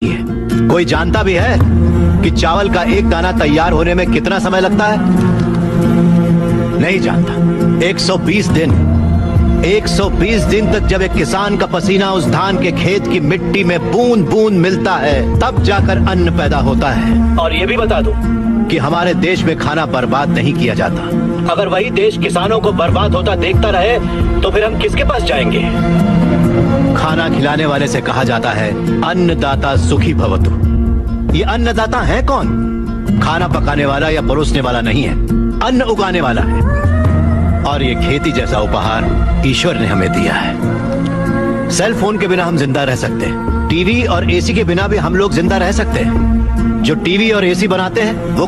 है। कोई जानता भी है कि चावल का एक दाना तैयार होने में कितना समय लगता है? नहीं जानता। 120 दिन 120 दिन तक जब एक किसान का पसीना उस धान के खेत की मिट्टी में बूंद बूंद मिलता है, तब जाकर अन्न पैदा होता है। और ये भी बता दूं कि हमारे देश में खाना बर्बाद नहीं किया जाता। अगर वही देश किसानों को बर्बाद होता देखता रहे तो फिर हम किसके पास जाएंगे? खाना खिलाने वाले से कहा जाता है अन्नदाता सुखी भवतु। ये अन्नदाता है कौन? खाना पकाने वाला या परोसने वाला नहीं है, अन्न उगाने वाला है। और ये खेती जैसा उपहार ईश्वर ने हमें दिया है। सेल फोन के बिना हम जिंदा रह सकते हैं, टीवी और एसी के बिना भी हम लोग जिंदा रह सकते हैं। जो टीवी और एसी बनाते हैं वो